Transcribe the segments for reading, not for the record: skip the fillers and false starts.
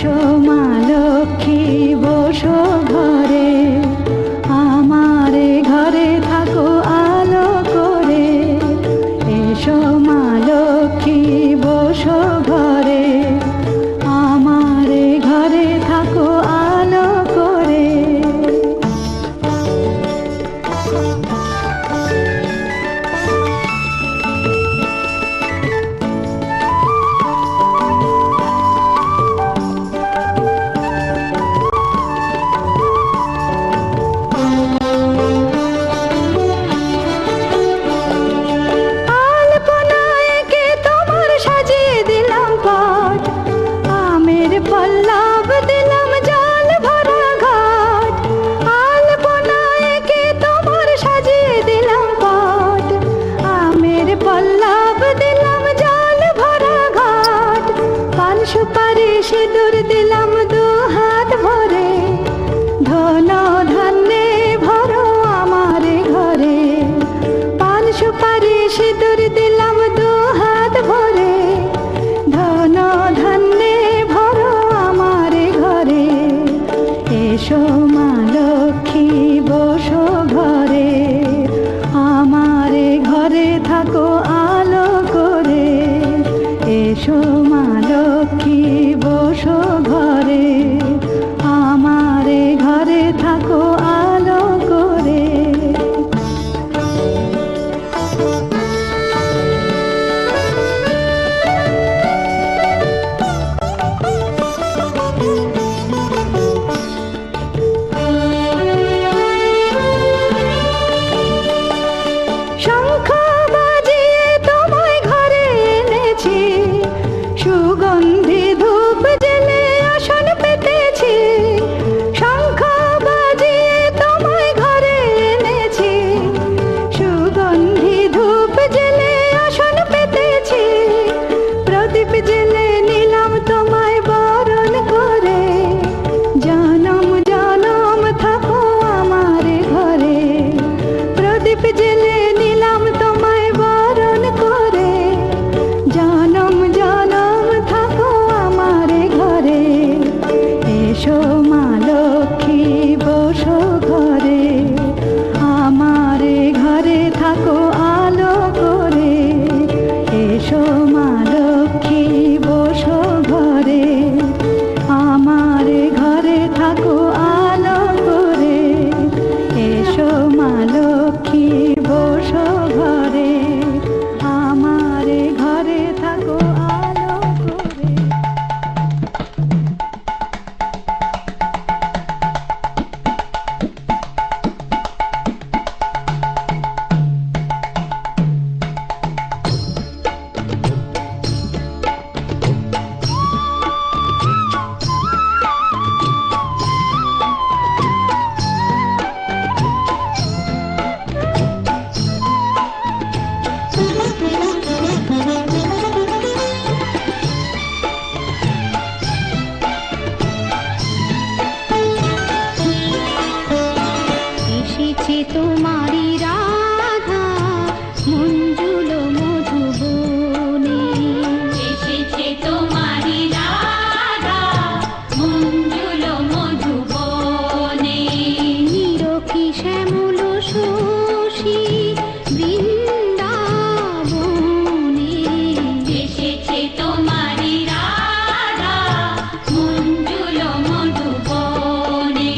এসো মা লক্ষ্মী বসো ঘরে, আমারে ঘরে থাকো আলো করে। এসো মা লক্ষ্মী বসো ঘরে, আমারে ঘরে থাকো আলো করে। পল্লব দিলাম জল ভরা ঘাট, আলপনায় কে তোমার সাজিয়ে দিলাম পট। আমের পল্লব দিলাম জল ভরা ঘাট, পান সুপারি সিঁদুর দিলাম দু হাত ভরে। ধন ধান্যে ভরো আমার ঘরে, পান সুপারি সিঁদুর দিলাম দু হাত ভরে। ধন ধান্যে এসো মা লক্ষ্মী বসো ঘরে, আমারে ঘরে থাকো আলো করে। এসো মা লক্ষ্মী বসো ঘরে, আমারে ঘরে থাকো আলো করে। শঙ্খ বাজিয়ে তোমায় ঘরে এনেছি, সুগন্ধি ধূপ জেলে আসন পেতেছি। শঙ্খ বাজিয়ে তোমায় ঘরে এনেছি, সুগন্ধি ধূপ জেলে আসন পেতেছি। প্রদীপ জেলে নিলাম তোমায় বরণ করে, জনম জনম থাকো আমার ঘরে। প্রদীপ জেলে নিলাম তোমায় বরণ করে, জনম জনম থাকো আমার ঘরে। এসো মা লক্ষ্মী বসো ঘরে, আমারে ঘরে থাকো আলো করে। এসো মা লক্ষ্মী বসো ঘরে, আমারে ঘরে থাকো আলো করে। এসো মা লক্ষ্মী বসো ঘরে, আমারে ঘরে থাকো আলো করে। এসেছে তোমারি রাধা মঞ্জুল মধুবনে, এসেছে তোমারি রাধা মঞ্জুল মধুবনে। নিরখি শ্যামল শশী বৃন্দাবনে, এসেছে তোমারি রাধা মঞ্জুল মধুবনে।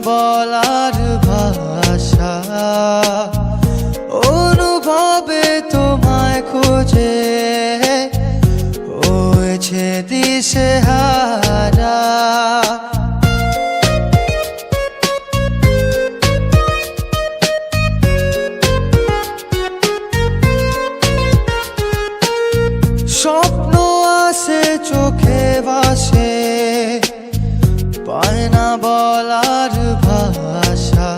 বলার ভাষা, অনুভবে তোমায় খুঁজে হয়েছে দিশেহারা। স্বপ্ন আসে চোখে ভাসে, পায় না বলার ভাষা,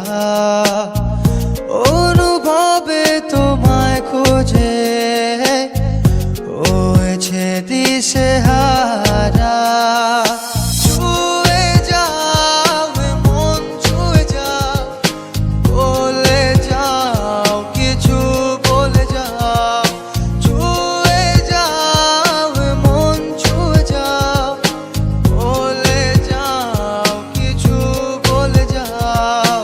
অনুভবে তোমায় খুঁজে হয়েছে দিশেহারা। ছুঁয়ে যাও মন, ছুঁয়ে যাও, বলে যাও কিছু বলে যাও। ছুঁয়ে যাও মন, ছুঁয়ে যাও, বলে যাও কিছু বলে যাও।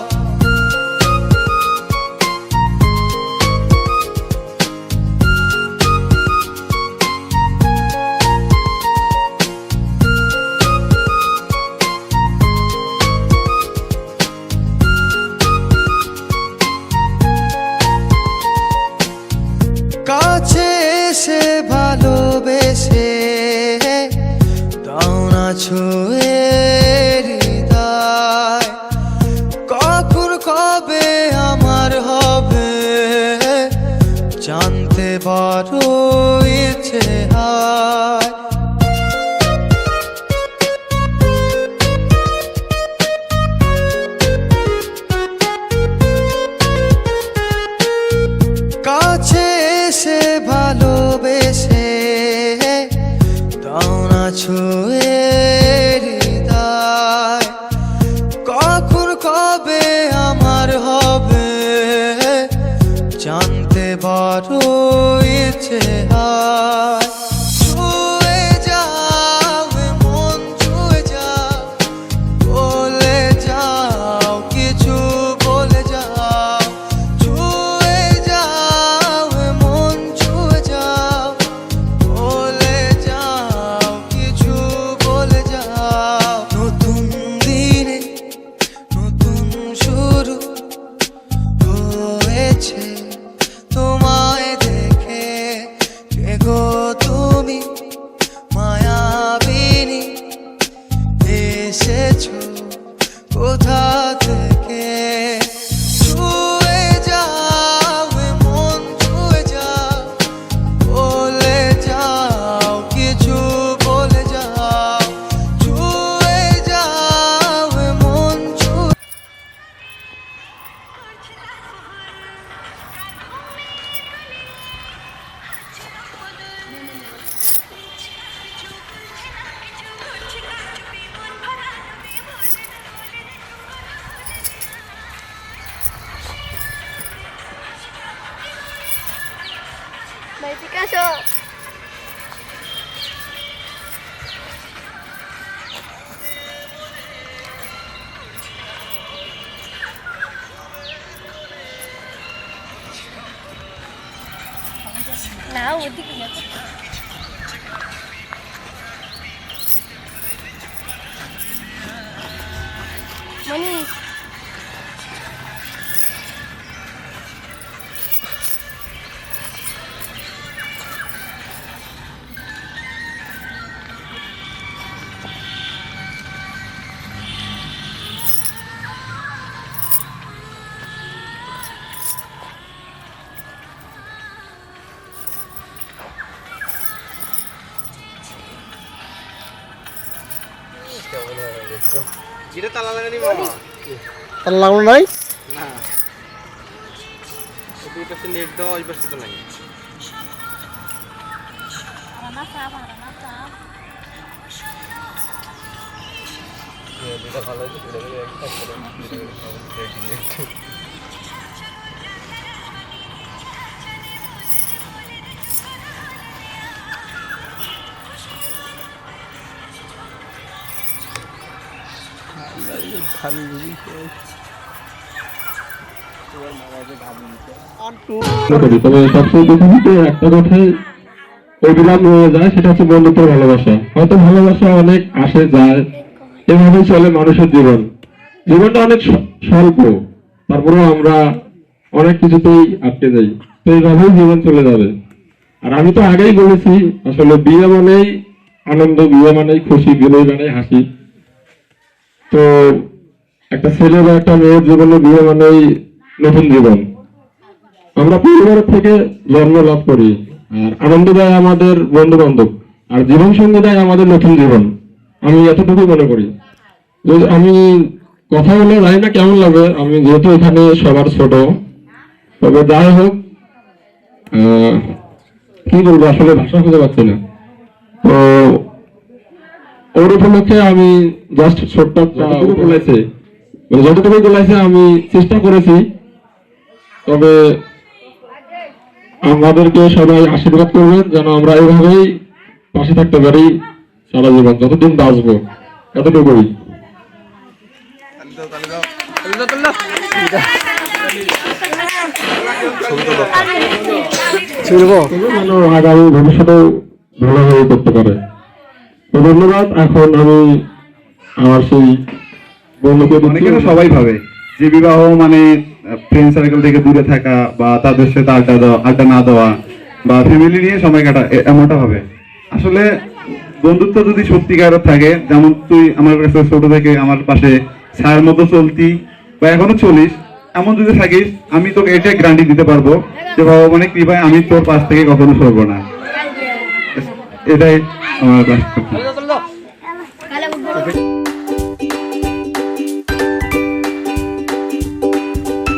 কাছে এসে ভালোবেসে দাও না ছুঁয়ে হৃদয়। কখন কবে আমার হবে জানতে বড় ইচ্ছে হয়। কাছে এসে ভালোবেসে দাও না ছুঁয়ে হৃদয়। কখন কবে আমার হবে জানতে বড় ইচ্ছে হয়। ছুঁয়ে যাও মন, ছুঁয়ে যাও, বলে যাও কিছু বলে যাও। ছুঁয়ে যাও মন, ছুঁয়ে যাও, বলে যাও কিছু বলে যাও। নতুন দিনে নতুন শুরু হয়েছে তোমায় দেখে। কে গো তুমি মায়াবিনী, এসেছো কোথা থেকে? ছুঁয়ে যাও মন, ছুঁয়ে যাও, বলে যাও কিছু বলে যাও। ছুঁয়ে যাও মন, ছুঁয়ে May Picasso. Nào, ওদিকে যাও। মনি এটা তালা লাগানি মামা, তালা লাগানো নাই না এই পাশে নেট দেওয়া, ওই পাশে তো নাই। যেটা ভালো হয়েছে সেটা তবে সবসময় পৃথিবীতে একটা কথাই অবিরাম রয়ে যায়, সেটা হচ্ছে বন্ধুত্বের ভালোবাসা। হয়তো ভালোবাসা অনেক আসে যায়, এভাবেই চলে মানুষের জীবন। জীবনটা অনেক স্বল্প, তারপরেও আমরা অনেক কিছুতেই আটকে যাই, তো এইভাবেই জীবন চলে যাবে। আর আমি তো আগেই বলেছি, আসলে বিয়ে মানেই আনন্দ, বিয়ে মানেই খুশি, বিয়ে মানেই হাসি। তো একটা ছেলে বা একটা মেয়ের জীবনে বিয়ে মানেই নতুন জীবন। আমরা পরিবারের থেকে জন্ম লাভ করি, আর আনন্দ দেয় আমাদের বন্ধু বান্ধব, আর জীবন সঙ্গী দেয় আমাদের নতুন জীবন। আমি এতটুকু মনে করি। আমি কথা বলে জানি না কেমন লাগে, আমি যেহেতু এখানে সবার ছোট, তবে যাই হোক, কি বলবো আসলে ভাষা খুঁজে পাচ্ছি না। তো ওর উপলক্ষে আমি জাস্ট ছোট্ট যতটুকু বলেছে আমি চেষ্টা করেছি। তবে আমাদেরকে সবাই আশীর্বাদ করবেন যেন আমরা এইভাবেই পাশে থাকতে পারি সারা জীবন, যতদিন বাঁচবো, এতটুকুই। আগামী ভবিষ্যতেও ভালোভাবে করতে পারে। তো ধন্যবাদ। এখন আমি আমার সেই বন্ধুকে অনেকে তো সবাই ভাবে যে বিবাহ মানে ফ্রেন্ড সার্কেল থেকে দূরে থাকা, বা তাদের সাথে আড্ডা না দেওয়া, বা ফ্যামিলি নিয়ে সময় কাটা, এমনটা হবে। আসলে বন্ধুত্ব যদি সত্যিকারের থাকে, যেমন তুই আমার কাছে ছোট থেকে আমার পাশে ছায়ার মতো চলতি বা এখনো চলিস, এমন যদি থাকিস, আমি তোকে এটা গ্যারান্টি দিতে পারবো যে ভগবানের কৃপায় আমি তোর পাশ থেকে কখনো সরবো না। এটাই আমার